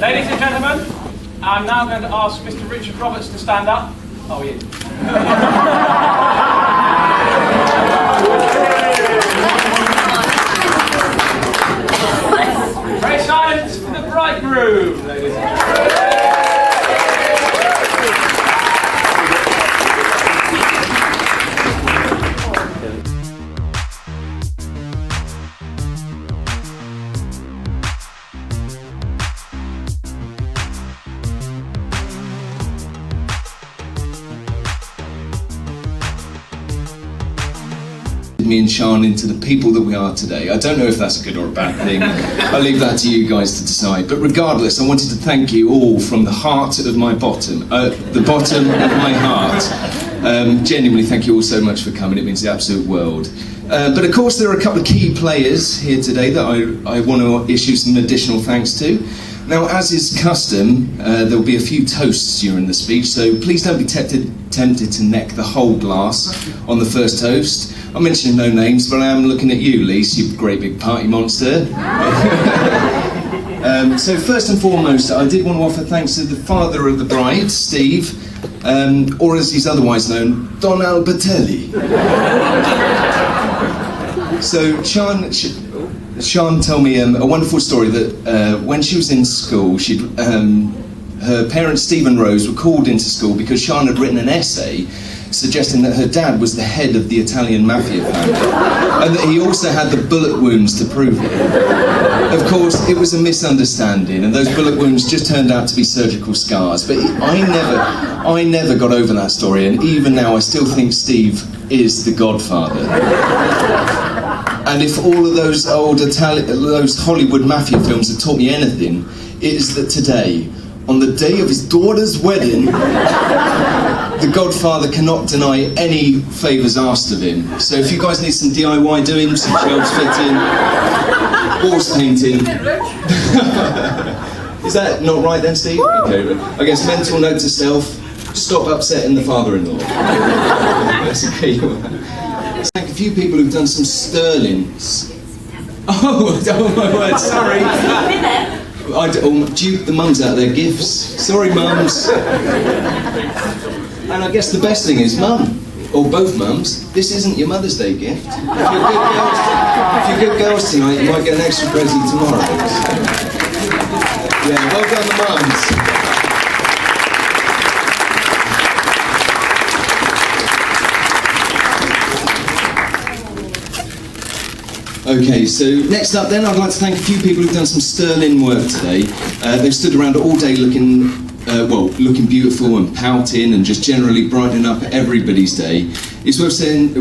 Ladies and gentlemen, I'm now going to ask Mr. Richard Roberts to stand up. Oh, he is. Pray silence for the bridegroom, ladies and gentlemen. Me and Sean into the people that we are today. I don't know if that's a good or a bad thing. I'll leave that to you guys to decide. But regardless, I wanted to thank you all from the heart of my bottom, the bottom of my heart. Genuinely, thank you all so much for coming. It means the absolute world. But of course, there are a couple of key players here today that I want to issue some additional thanks to. Now, as is custom, there'll be a few toasts during the speech, so please don't be tempted to neck the whole glass on the first toast. I'm mentioning no names, but I am looking at you, Lise, you great big party monster. So first and foremost, I did want to offer thanks to the father of the bride, Steve, or as he's otherwise known, Don Albertelli. So Sean told me a wonderful story that when she was in school, her parents, Steve and Rose, were called into school because Sean had written an essay suggesting that her dad was the head of the Italian mafia family and that he also had the bullet wounds to prove it. Of course, it was a misunderstanding and those bullet wounds just turned out to be surgical scars, but I never got over that story, and even now I still think Steve is the godfather. And if all of those those Hollywood mafia films have taught me anything, it is that today, on the day of his daughter's wedding, the Godfather cannot deny any favours asked of him. So if you guys need some DIY doing, some shelves fitting, walls painting. Is that not right then, Steve? Okay, I guess mental note to self, stop upsetting the father-in-law. That's okay. Thank a few people who've done some sterlings. Oh my word, sorry. The mums out there, gifts. Sorry, mums. And I guess the best thing is, mum, or both mums, this isn't your Mother's Day gift. If you're good girls tonight, you might get an extra present tomorrow. Yeah, well done, the mums. Okay, so next up then, I'd like to thank a few people who've done some sterling work today. They've stood around all day looking beautiful and pouting and just generally brightening up everybody's day. It's worth saying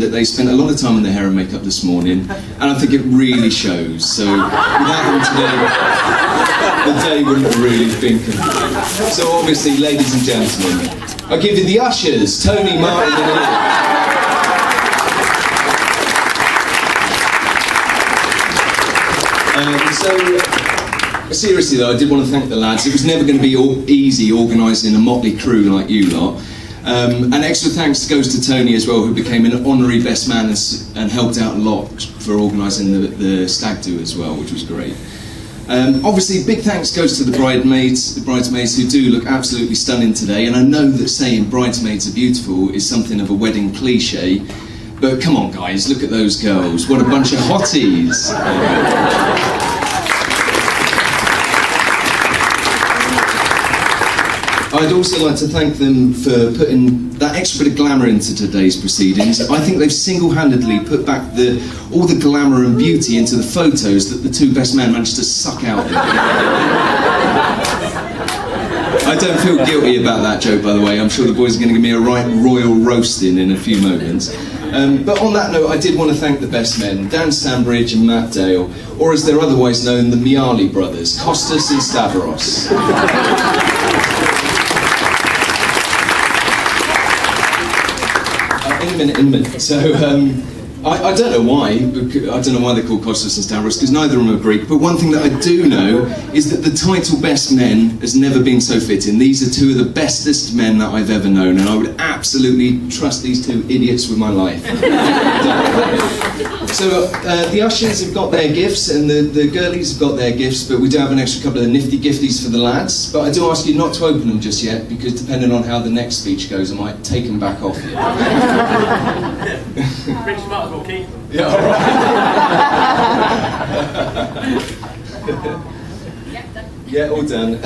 that they spent a lot of time on their hair and makeup this morning, and I think it really shows. So without them today, the day wouldn't have really been complete. So obviously, ladies and gentlemen, I give you the ushers, Tony, Martin and Ian. Seriously though, I did want to thank the lads. It was never going to be easy organising a motley crew like you lot. And extra thanks goes to Tony as well, who became an honorary best man and helped out a lot for organising the stag do as well, which was great. Obviously, big thanks goes to the bridesmaids who do look absolutely stunning today. And I know that saying bridesmaids are beautiful is something of a wedding cliche, but come on guys, look at those girls. What a bunch of hotties. I'd also like to thank them for putting that extra bit of glamour into today's proceedings. I think they've single-handedly put back all the glamour and beauty into the photos that the two best men managed to suck out. I don't feel guilty about that joke, by the way. I'm sure the boys are going to give me a right royal roasting in a few moments. But on that note, I did want to thank the best men, Dan Sambridge and Matt Dale, or as they're otherwise known, the Miali brothers, Costas and Stavros. In a minute. So, I don't know why. I don't know why they're called Kostas and Stavros, because neither of them are Greek. But one thing that I do know is that the title Best Men has never been so fitting. These are two of the bestest men that I've ever known, and I would absolutely trust these two idiots with my life. So the ushers have got their gifts, and the girlies have got their gifts, but we do have an extra couple of nifty gifties for the lads. But I do ask you not to open them just yet, because depending on how the next speech goes, I might take them back off you. Rich might as well keep them. Yeah, all right. Yeah, all done.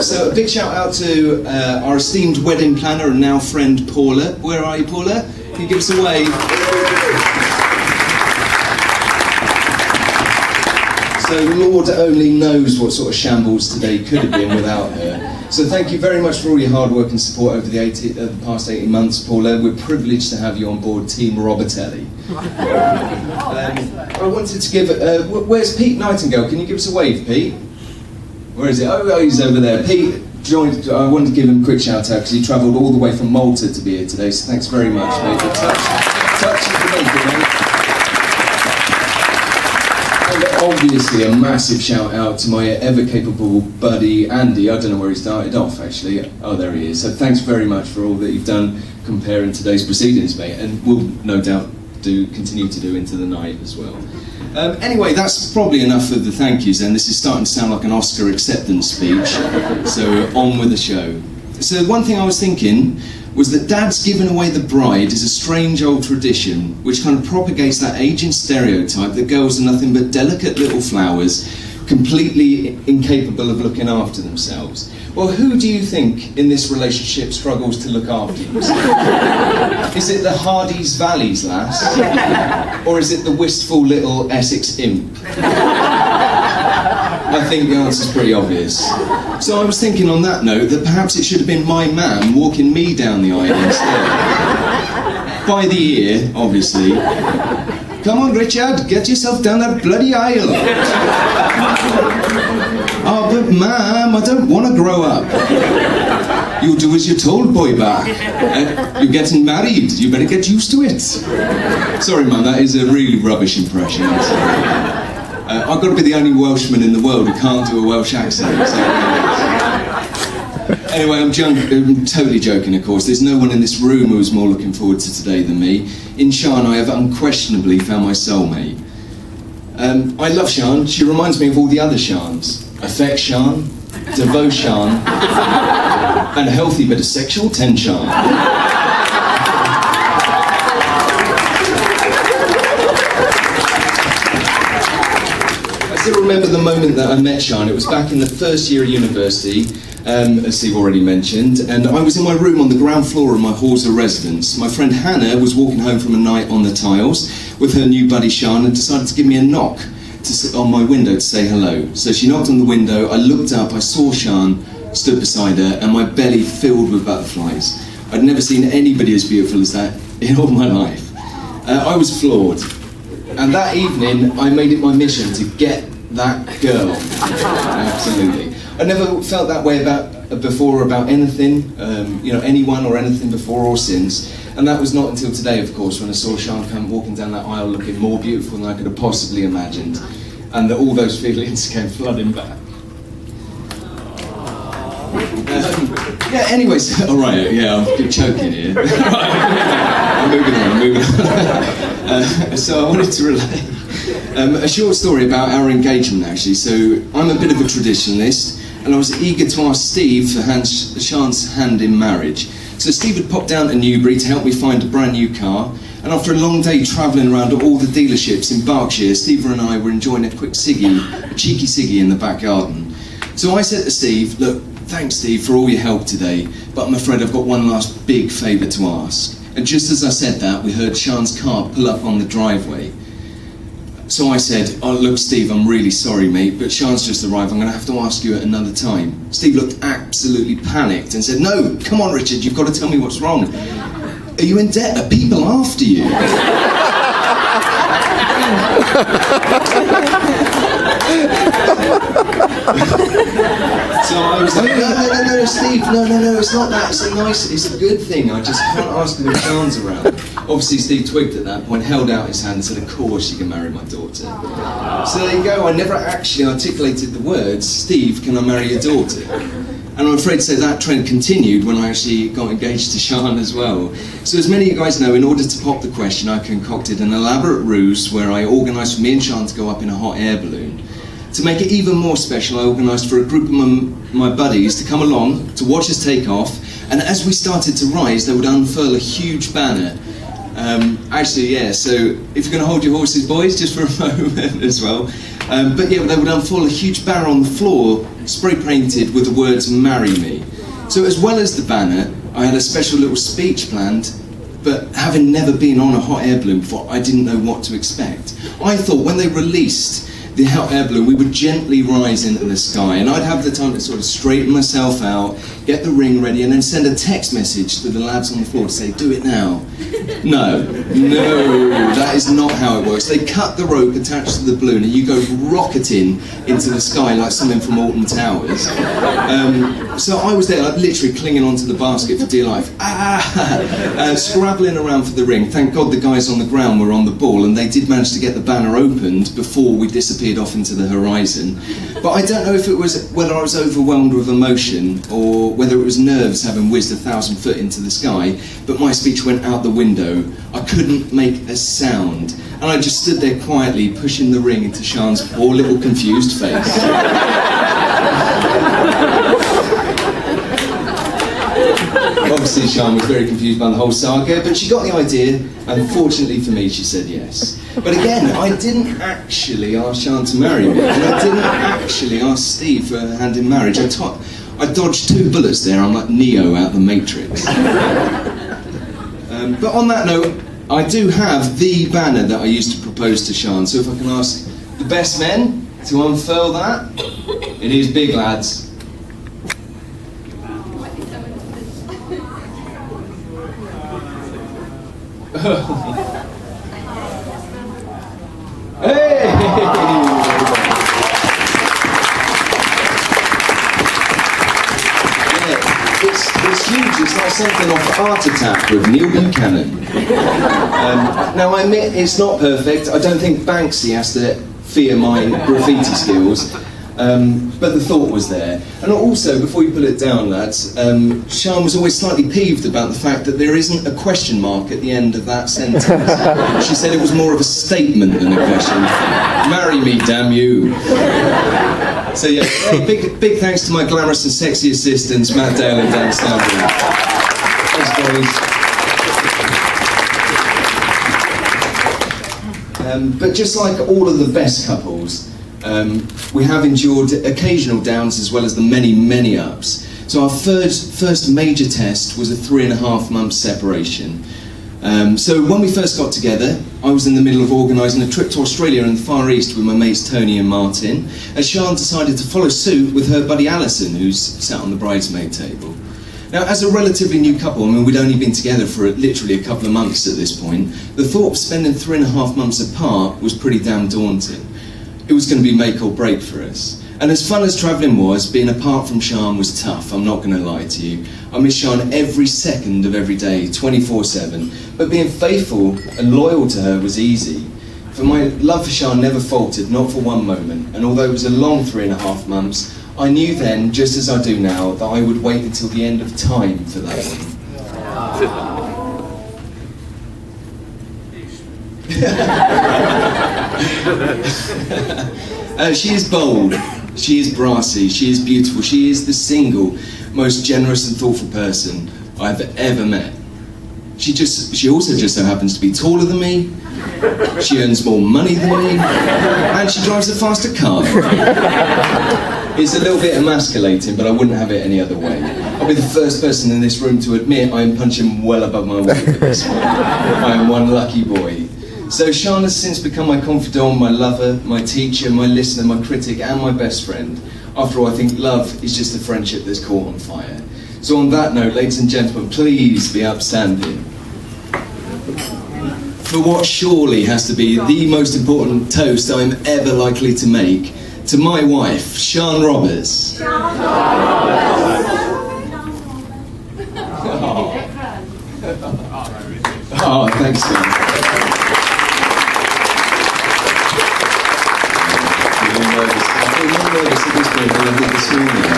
So a big shout out to our esteemed wedding planner and now friend Paula. Where are you, Paula? Can you give us a wave? So Lord only knows what sort of shambles today could have been without her. So thank you very much for all your hard work and support over the past 18 months, Paula. We're privileged to have you on board Team Robertelli. I wanted to give... where's Pete Nightingale? Can you give us a wave, Pete? Where is he? Oh, he's over there. Pete joined... I wanted to give him a quick shout out because he travelled all the way from Malta to be here today, so thanks very much, mate. Touch is the maker, mate. Obviously, a massive shout out to my ever capable buddy Andy. I don't know where he started off actually. Oh, there he is. So thanks very much for all that you've done comparing today's proceedings, mate, and we'll no doubt continue to do into the night as well. Anyway, that's probably enough of the thank yous then. This is starting to sound like an Oscar acceptance speech. So on with the show. So one thing I was thinking was that dads giving away the bride is a strange old tradition which kind of propagates that ageing stereotype that girls are nothing but delicate little flowers, completely incapable of looking after themselves. Well, who do you think in this relationship struggles to look after themselves? Is it the Hardy's Valleys lass? Or is it the wistful little Essex imp? I think the answer's pretty obvious. So I was thinking on that note that perhaps it should have been my man walking me down the aisle instead. By the ear, obviously. Come on, Richard, get yourself down that bloody aisle. Oh, but ma'am, I don't want to grow up. You do as you're told, boy back. You're getting married, you better get used to it. Sorry, ma'am, that is a really rubbish impression. I've got to be the only Welshman in the world who can't do a Welsh accent. So, anyway, I'm totally joking, of course. There's no one in this room who's more looking forward to today than me. In Sian, I have unquestionably found my soulmate. I love Sian. She reminds me of all the other Sians. Affection, devotion, and a healthy bit of sexual tension. I still remember the moment that I met Sian. It was back in the first year of university, as Steve already mentioned, and I was in my room on the ground floor of my Horsa residence. My friend Hannah was walking home from a night on the tiles with her new buddy Sian and decided to give me a knock on my window to say hello. So she knocked on the window, I looked up, I saw Sian stood beside her, and my belly filled with butterflies. I'd never seen anybody as beautiful as that in all my life. I was floored. And that evening, I made it my mission to get that girl. Absolutely. I never felt that way before about anything, anyone or anything before or since. And that was not until today, of course, when I saw Sian come walking down that aisle looking more beautiful than I could have possibly imagined. And that all those feelings came flooding back. Anyways, alright, I'm choking here. I'm moving on. So I wanted to relate a short story about our engagement, actually. So I'm a bit of a traditionalist, and I was eager to ask Steve for Sian's hand in marriage. So Steve had popped down to Newbury to help me find a brand new car, and after a long day travelling around to all the dealerships in Berkshire, Steve and I were enjoying a quick cheeky ciggy in the back garden. So I said to Steve, look, thanks Steve for all your help today, but I'm afraid I've got one last big favour to ask. And just as I said that, we heard Sian's car pull up on the driveway. So I said, oh look Steve, I'm really sorry mate, but Sian's just arrived, I'm going to have to ask you at another time. Steve looked absolutely panicked and said, no, come on Richard, you've got to tell me what's wrong. Are you in debt? Are people after you? So So I was like, no, Steve, no, it's not that. It's a good thing. I just can't ask him if Sean's around. Obviously, Steve twigged at that point, held out his hand and said, of course you can marry my daughter. So there you go. I never actually articulated the words, Steve, can I marry your daughter? And I'm afraid to say that trend continued when I actually got engaged to Sean as well. So as many of you guys know, in order to pop the question, I concocted an elaborate ruse where I organised for me and Sean to go up in a hot air balloon. To make it even more special, I organised for a group of my buddies to come along to watch us take off, and as we started to rise, they would unfurl a huge banner. So if you're going to hold your horses, boys, just for a moment as well. They would unfurl a huge banner on the floor, spray painted with the words, marry me. So as well as the banner, I had a special little speech planned, but having never been on a hot air balloon before, I didn't know what to expect. I thought when they released the hot air balloon, we would gently rise into the sky, and I'd have the time to sort of straighten myself out, get the ring ready, and then send a text message to the lads on the floor to say, do it now. No, that is not how it works. They cut the rope attached to the balloon and you go rocketing into the sky like something from Alton Towers. So I was there, like, literally clinging onto the basket for dear life, scrabbling around for the ring. Thank God the guys on the ground were on the ball and they did manage to get the banner opened before we disappeared off into the horizon. But I don't know if it was whether I was overwhelmed with emotion or whether it was nerves having whizzed 1,000 foot into the sky, but my speech went out the window. I couldn't make a sound, and I just stood there quietly pushing the ring into Sean's poor little confused face. Obviously Sean was very confused by the whole saga, but she got the idea, and fortunately for me she said yes. But again, I didn't actually ask Sean to marry me, and I didn't actually ask Steve for a hand in marriage. I dodged 2 bullets there. I'm like Neo out of the Matrix. But on that note, I do have the banner that I used to propose to Sean, so if I can ask the best men to unfurl that. It is big, lads. Hey! It's huge, it's like something off Art Attack with Neil Buchanan. Now I admit it's not perfect. I don't think Banksy has to fear my graffiti skills, but the thought was there. And also, before you put it down, lads, Sean was always slightly peeved about the fact that there isn't a question mark at the end of that sentence. She said it was more of a statement than a question. Marry me, damn you. So yeah, big thanks to my glamorous and sexy assistants, Matt Dale and Dan Stanley. Thanks, boys. But just like all of the best couples, we have endured occasional downs as well as the many ups. So our first major test was a 3.5 month separation. So when we first got together, I was in the middle of organising a trip to Australia and the Far East with my mates Tony and Martin, as Sian decided to follow suit with her buddy Alison, who's sat on the bridesmaid table. Now, as a relatively new couple, I mean, we'd only been together for literally a couple of months at this point, the thought of spending 3.5 months apart was pretty damn daunting. It was going to be make or break for us. And as fun as travelling was, being apart from Sian was tough, I'm not going to lie to you. I miss Sian every second of every day, 24/7. But being faithful and loyal to her was easy. For my love for Sian never faltered, not for one moment. And although it was a long 3.5 months, I knew then, just as I do now, that I would wait until the end of time for that one. She is bold, she is brassy, she is beautiful, she is the single most generous and thoughtful person I've ever met. She also just so happens to be taller than me, she earns more money than me, and she drives a faster car. It's a little bit emasculating, but I wouldn't have it any other way. I'll be the first person in this room to admit I am punching well above my weight at this point. I am one lucky boy. So Sian has since become my confidant, my lover, my teacher, my listener, my critic, and my best friend. After all, I think love is just a friendship that's caught on fire. So on that note, ladies and gentlemen, please be upstanding for what surely has to be the most important toast I'm ever likely to make. to my wife, Sian Roberts. Oh, thanks, Sian. I'm feeling nervous at this point, I did this morning.